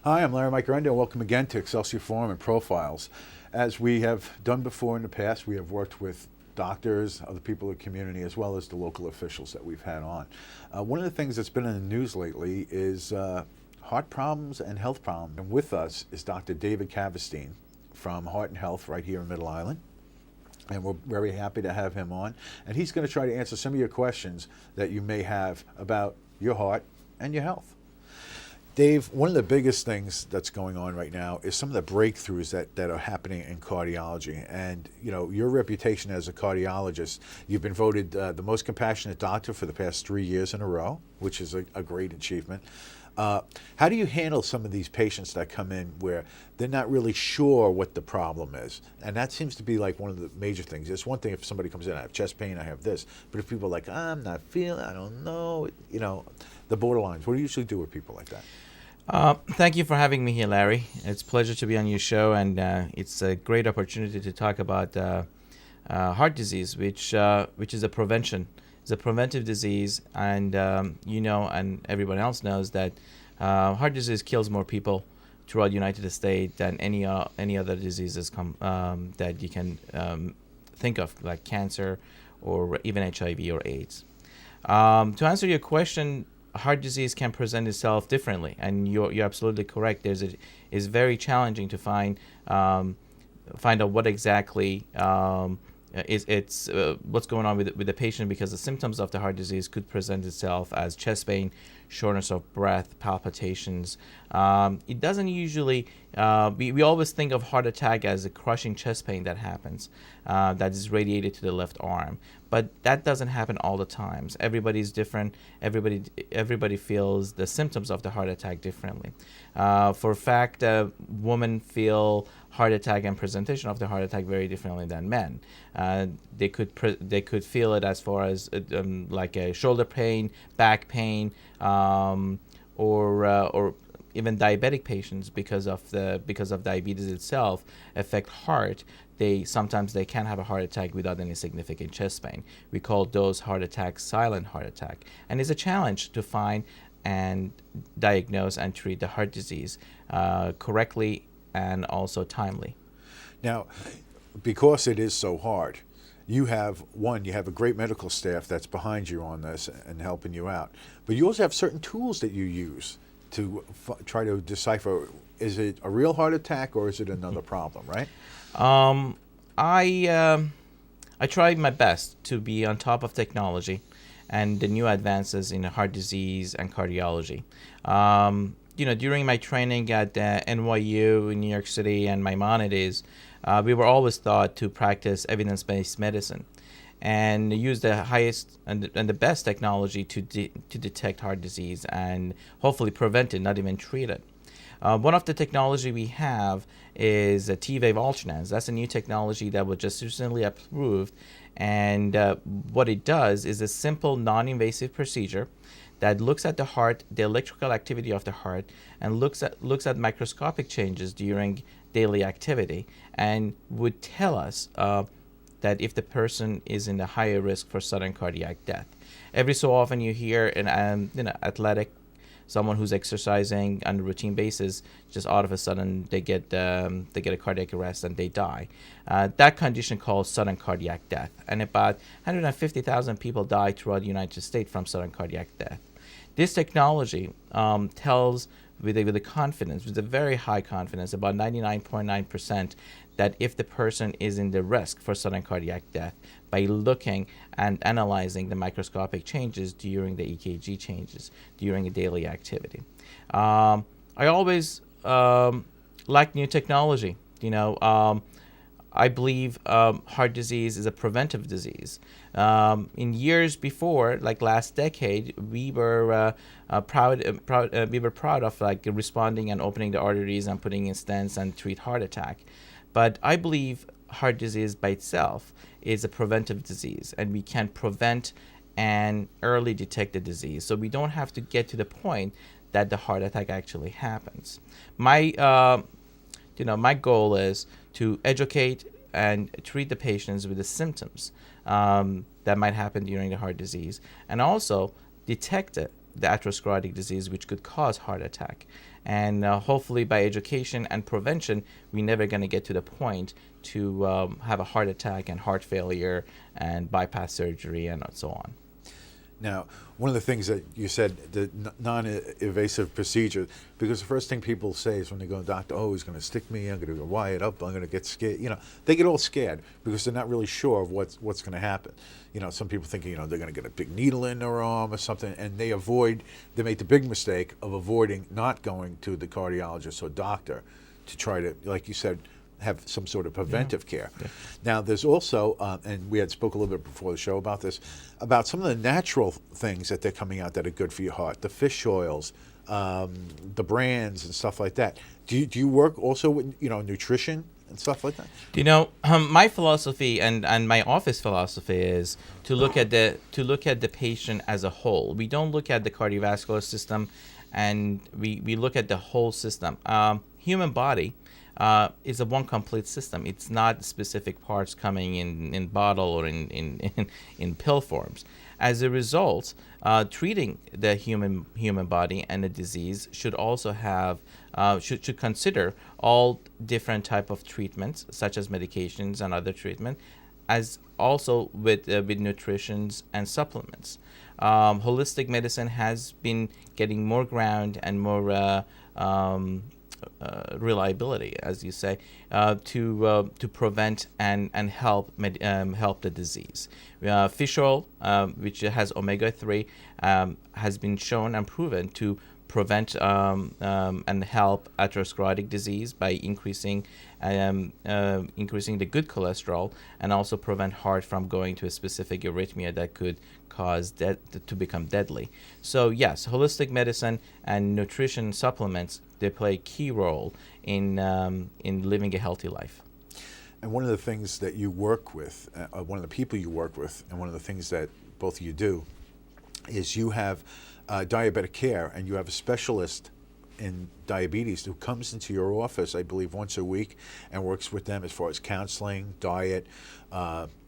Hi, I'm Larry Mike Aranda, and welcome again to Excelsior Forum and Profiles. As we have done before in the past, we have worked with doctors, other people in the community, as well as the local officials that we've had on. One of the things that's been in the news lately is heart problems and health problems. And with us is Dr. David Kavesteen from Heart and Health right here in Middle Island. And we're very happy to have him on. And he's going to try to answer some of your questions that you may have about your heart and your health. Dave, one of the biggest things that's going on right now is some of the breakthroughs that are happening in cardiology. And, you know, your reputation as a cardiologist, you've been voted the most compassionate doctor for the past 3 years in a row, which is a great achievement. How do you handle some of these patients that come in where they're not really sure what the problem is? And that seems to be like one of the major things. It's one thing if somebody comes in, I have chest pain, I have this. But if people are like, I'm not feeling, I don't know, you know, the borderlines. What do you usually do with people like that? Thank you for having me here, Larry. It's a pleasure to be on your show, and it's a great opportunity to talk about heart disease, which is a prevention. It's a preventive disease, and and everyone else knows that heart disease kills more people throughout the United States than any other diseases that you can think of, like cancer or even HIV or AIDS. To answer your question, heart disease can present itself differently, and you're absolutely correct. It's very challenging to find out what exactly what's going on with the patient, because the symptoms of the heart disease could present itself as chest pain, shortness of breath, palpitations. It doesn't usually. We always think of heart attack as a crushing chest pain that happens, that is radiated to the left arm, but that doesn't happen all the times. Everybody's different. Everybody feels the symptoms of the heart attack differently. For a fact, women feel heart attack and presentation of the heart attack very differently than men. They could feel it as far as like a shoulder pain, back pain, or even diabetic patients, because of diabetes itself affect heart. Sometimes they can have a heart attack without any significant chest pain. We call those heart attacks silent heart attack, and it's a challenge to find and diagnose and treat the heart disease correctly and also timely. Now, because it is so hard, you have a great medical staff that's behind you on this and helping you out, but you also have certain tools that you use to try to decipher, is it a real heart attack or is it another problem, right? I try my best to be on top of technology and the new advances in heart disease and cardiology. During my training at NYU in New York City and Maimonides, we were always taught to practice evidence-based medicine and use the highest and the best technology to detect heart disease and hopefully prevent it, not even treat it. One of the technology we have is a T-wave ultrasound. That's a new technology that was just recently approved, and what it does is a simple non-invasive procedure that looks at the heart, the electrical activity of the heart, and looks at microscopic changes during daily activity, and would tell us that if the person is in the higher risk for sudden cardiac death. Every so often you hear an athletic, someone who's exercising on a routine basis, just all of a sudden they get a cardiac arrest and they die. That condition called sudden cardiac death, and about 150,000 people die throughout the United States from sudden cardiac death. This technology tells with a very high confidence, about 99.9%, that if the person is in the risk for sudden cardiac death by looking and analyzing the microscopic changes during the EKG changes during a daily activity. I always like new technology. I believe heart disease is a preventive disease. In years before, like last decade, we were proud of like responding and opening the arteries and putting in stents and treat heart attack. But I believe heart disease by itself is a preventive disease, and we can prevent and early detect the disease, so we don't have to get to the point that the heart attack actually happens. My goal is to educate and treat the patients with the symptoms that might happen during the heart disease, and also detect the atherosclerotic disease, which could cause heart attack. And hopefully by education and prevention, we're never going to get to the point to have a heart attack and heart failure and bypass surgery and so on. Now, one of the things that you said, the non-invasive procedure, because the first thing people say is when they go to the doctor, oh, he's going to stick me, I'm going to wire it up, I'm going to get scared. You know, they get all scared because they're not really sure of what's going to happen. You know, some people think, you know, they're going to get a big needle in their arm or something, and they make the big mistake of avoiding not going to the cardiologist or doctor to try to, like you said, have some sort of preventive care. Yeah. Now, there's also, and we had spoke a little bit before the show about this, about some of the natural things that they're coming out that are good for your heart, the fish oils, the brands and stuff like that. Do you work also with, you know, nutrition and stuff like that? You know, my philosophy and my office philosophy is to look at the patient as a whole. We don't look at the cardiovascular system, and we look at the whole system. Human body is a one complete system. It's not specific parts coming in bottle or in pill forms. As a result, treating the human body and the disease should also have should consider all different type of treatments, such as medications and other treatment, as also with nutritions and supplements. Holistic medicine has been getting more ground and more reliability, as you say, to prevent and help the disease. Fish oil, which has omega-3, has been shown and proven to prevent and help atherosclerotic disease by increasing the good cholesterol, and also prevent heart from going to a specific arrhythmia that could cause to become deadly. So yes, holistic medicine and nutrition supplements, they play a key role in living a healthy life. And one of the things that you work with, one of the people you work with, and one of the things that both of you do, is you have diabetic care, and you have a specialist in diabetes who comes into your office, I believe, once a week and works with them as far as counseling, diet,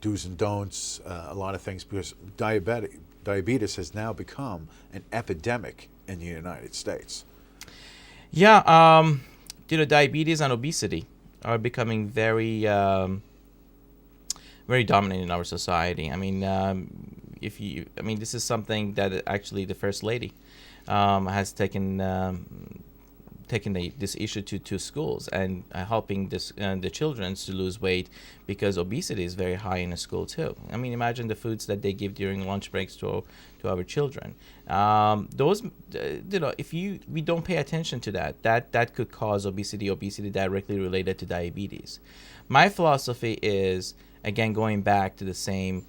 do's and don'ts, a lot of things, because diabetes has now become an epidemic in the United States. Yeah, diabetes and obesity are becoming very dominant in our society. I mean, this is something that actually the First Lady has taken this issue to schools and helping the children to lose weight, because obesity is very high in the school too. I mean, imagine the foods that they give during lunch breaks to our children. Those, if we don't pay attention to that could cause obesity directly related to diabetes. My philosophy is, again, going back to the same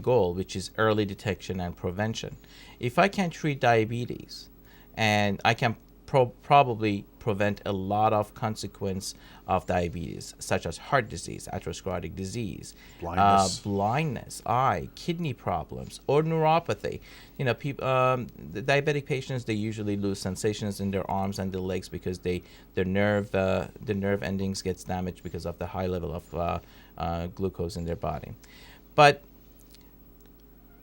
goal, which is early detection and prevention. If I can treat diabetes, and I can probably prevent a lot of consequence of diabetes, such as heart disease, atherosclerotic disease, blindness, eye, kidney problems, or neuropathy. The diabetic patients, they usually lose sensations in their arms and their legs because the nerve endings gets damaged because of the high level of glucose in their body. But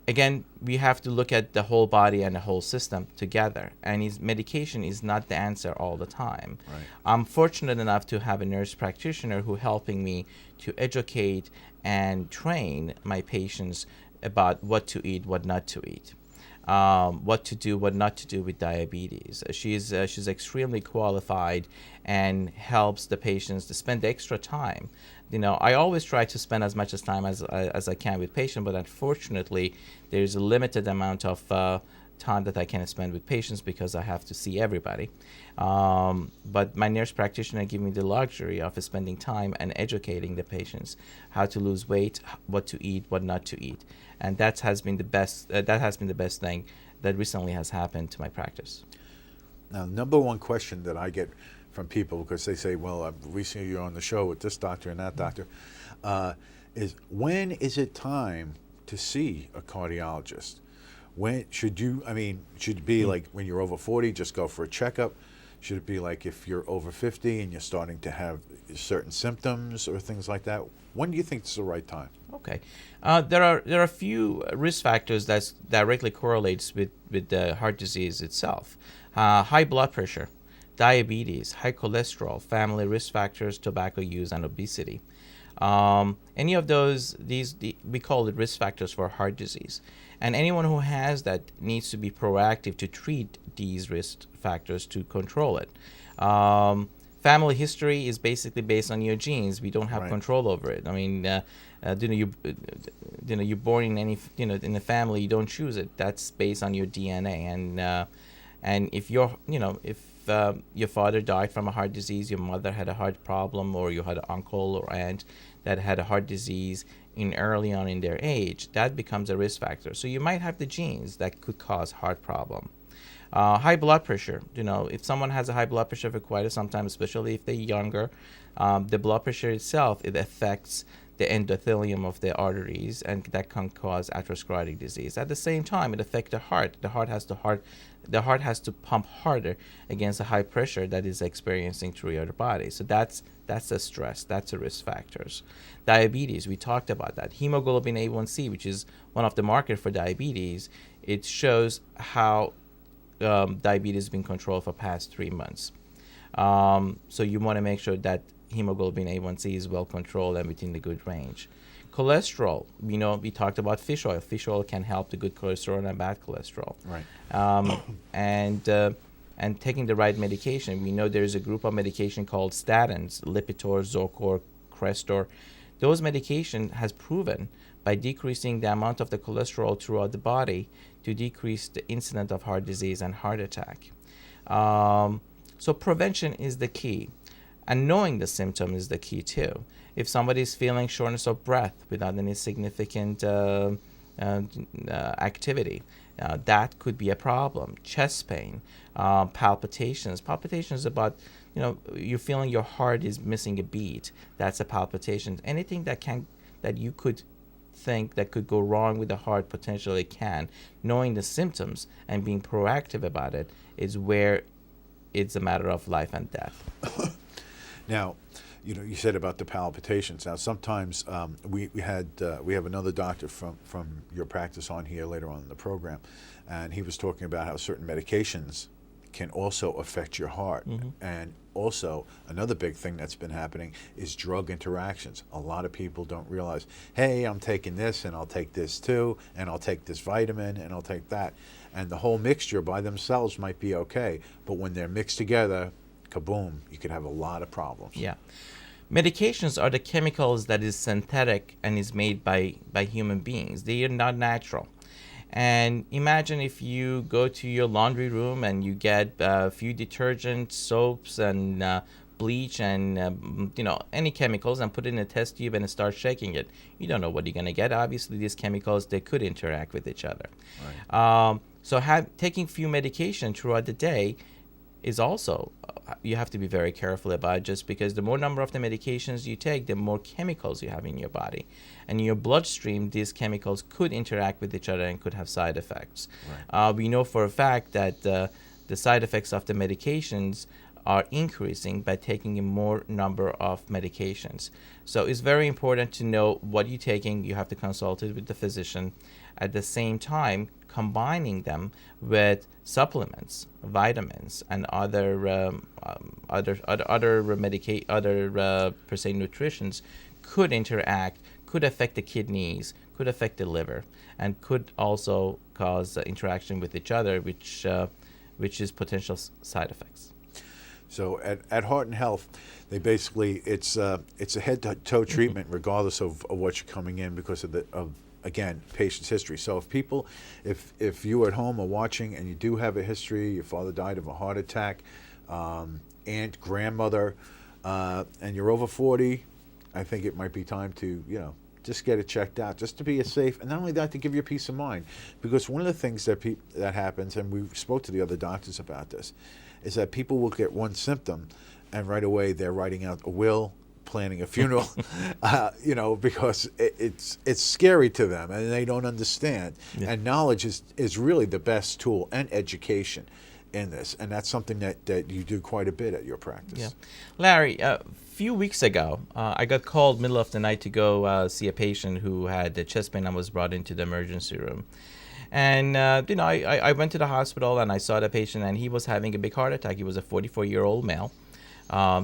again, we have to look at the whole body and the whole system together, and medication is not the answer all the time. Right. I'm fortunate enough to have a nurse practitioner who helping me to educate and train my patients about what to eat, what not to eat, what to do, what not to do with diabetes. She's extremely qualified and helps the patients to spend extra time. I always try to spend as much time as I can with patients, but unfortunately, there's a limited amount of time that I can spend with patients because I have to see everybody. But my nurse practitioner gives me the luxury of spending time and educating the patients how to lose weight, what to eat, what not to eat, and that has been the best. That has been the best thing that recently has happened to my practice. Now, number one question that I get from people, because they say, well, recently you're on the show with this doctor and that doctor, is when is it time to see a cardiologist? When should it be like when you're over 40, just go for a checkup? Should it be like if you're over 50 and you're starting to have certain symptoms or things like that? When do you think it's the right time? Okay, there are a few risk factors that directly correlates with the heart disease itself. High blood pressure, diabetes, high cholesterol, family risk factors, tobacco use, and obesity. Any of we call it risk factors for heart disease. And anyone who has that needs to be proactive to treat these risk factors to control it. Family history is basically based on your genes. We don't have Right. control over it. I mean, you're born in any, in a family, you don't choose it. That's based on your DNA. And if your father died from a heart disease, your mother had a heart problem, or you had an uncle or aunt that had a heart disease early on in their age, that becomes a risk factor. So you might have the genes that could cause heart problem. High blood pressure. If someone has a high blood pressure for quite some time, especially if they're younger, the blood pressure itself, it affects the endothelium of the arteries, and that can cause atherosclerotic disease. At the same time, it affects the heart. The heart has to pump harder against the high pressure that is experiencing through your body. So that's a stress. That's a risk factors. Diabetes, we talked about that. Hemoglobin A1C, which is one of the markers for diabetes, it shows how diabetes has been controlled for past 3 months. So you want to make sure that hemoglobin A1C is well controlled and within the good range. Cholesterol, we talked about fish oil. Fish oil can help the good cholesterol and bad cholesterol. Right. And taking the right medication. We know there is a group of medication called statins, Lipitor, Zocor, Crestor. Those medication has proven by decreasing the amount of the cholesterol throughout the body to decrease the incidence of heart disease and heart attack. So prevention is the key. And knowing the symptom is the key too. If somebody is feeling shortness of breath without any significant activity, that could be a problem. Chest pain, palpitations. Palpitations about, you're feeling your heart is missing a beat. That's a palpitation. Anything that you could think that could go wrong with the heart potentially can. Knowing the symptoms and being proactive about it is where it's a matter of life and death. Now, you said about the palpitations. Now, sometimes we have another doctor from your practice on here later on in the program, and he was talking about how certain medications can also affect your heart. Mm-hmm. And also, another big thing that's been happening is drug interactions. A lot of people don't realize, hey, I'm taking this, and I'll take this too, and I'll take this vitamin, and I'll take that. And the whole mixture by themselves might be okay, but when they're mixed together, kaboom, you could have a lot of problems. Yeah. Medications are the chemicals that is synthetic and is made by human beings. They are not natural. And imagine if you go to your laundry room and you get a few detergent, soaps, and bleach, and any chemicals, and put it in a test tube and start shaking it. You don't know what you're going to get. Obviously, these chemicals, they could interact with each other. Right. So taking few medication throughout the day is also, you have to be very careful about, just because the more number of the medications you take, the more chemicals you have in your body. And in your bloodstream, these chemicals could interact with each other and could have side effects. Right. We know for a fact that the side effects of the medications are increasing by taking a more number of medications. So it's very important to know what you're taking. You have to consult it with the physician. At the same time, combining them with supplements, vitamins, and other per se nutritions could interact, could affect the kidneys, could affect the liver, and could also cause interaction with each other, which is potential side effects. So at Heart and Health, they basically it's a head to toe treatment regardless of what you're coming in, because of again, patient's history. So if you at home are watching and you do have a history, your father died of a heart attack, aunt, grandmother, and you're over 40, I think it might be time to just get it checked out, just to be safe, and not only that, to give you peace of mind. Because one of the things that happens, and we spoke to the other doctors about this, is that people will get one symptom, and right away they're writing out a will, planning a funeral, because it's scary to them and they don't understand. Yeah. And knowledge is really the best tool, and education. in this, and that's something that you do quite a bit at your practice. Yeah. Larry, a few weeks ago, I got called middle of the night to go see a patient who had chest pain and was brought into the emergency room. And, I went to the hospital and I saw the patient, and he was having a big heart attack. He was a 44-year-old male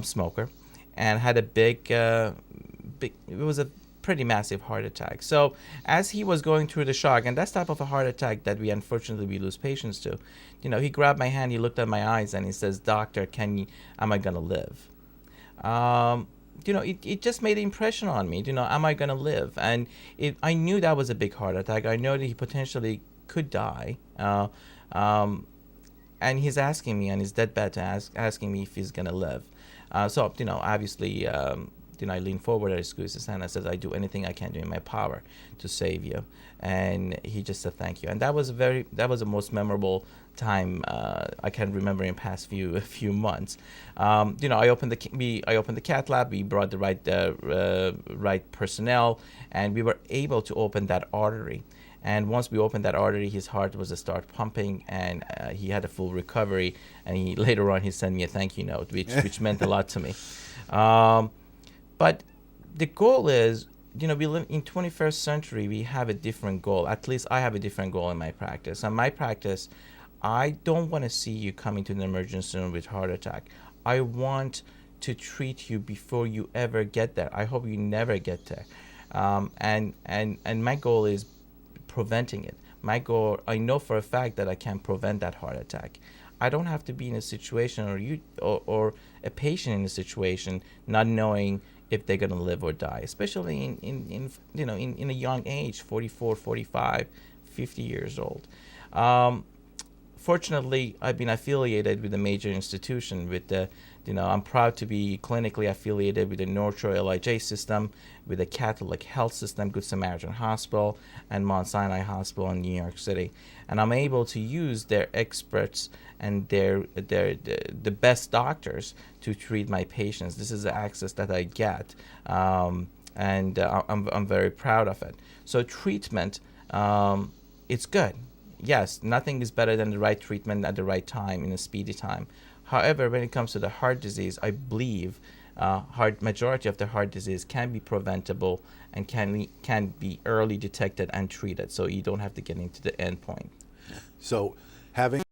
smoker, and had a it was a pretty massive heart attack. So as he was going through the shock, and that's type of a heart attack that we unfortunately lose patients to, he grabbed my hand, he looked at my eyes, and he says, "Doctor, am I gonna live?" It just made an impression on me. Am I gonna live? And I knew that was a big heart attack. I know that he potentially could die. And he's asking me on his deathbed, asking me if he's gonna live. So obviously, I lean forward, I squeeze his hand, I said, "I do anything I can do in my power to save you." And he just said, "Thank you." And that was the most memorable time I can remember in past few months. I opened the cath lab. We brought the right personnel, and we were able to open that artery. And once we opened that artery, his heart was to start pumping, and he had a full recovery. And later on he sent me a thank you note, which meant a lot to me. But the goal is, we live in 21st century. We have a different goal. At least I have a different goal in my practice. In my practice, I don't want to see you come into an emergency room with heart attack. I want to treat you before you ever get there. I hope you never get there. And my goal is preventing it. My goal, I know for a fact that I can prevent that heart attack. I don't have to be in a situation or a patient in a situation not knowing if they're going to live or die, especially in a young age, 44, 45, 50 years old. Fortunately, I've been affiliated with a major institution. I'm proud to be clinically affiliated with the North Shore LIJ system, with the Catholic Health System, Good Samaritan Hospital, and Mount Sinai Hospital in New York City. And I'm able to use their experts and the best doctors to treat my patients. This is the access that I get, and I'm very proud of it. So treatment, it's good. Yes, nothing is better than the right treatment at the right time in a speedy time. However, when it comes to the heart disease, I believe majority of the heart disease can be preventable and can be early detected and treated, so you don't have to get into the end point. So having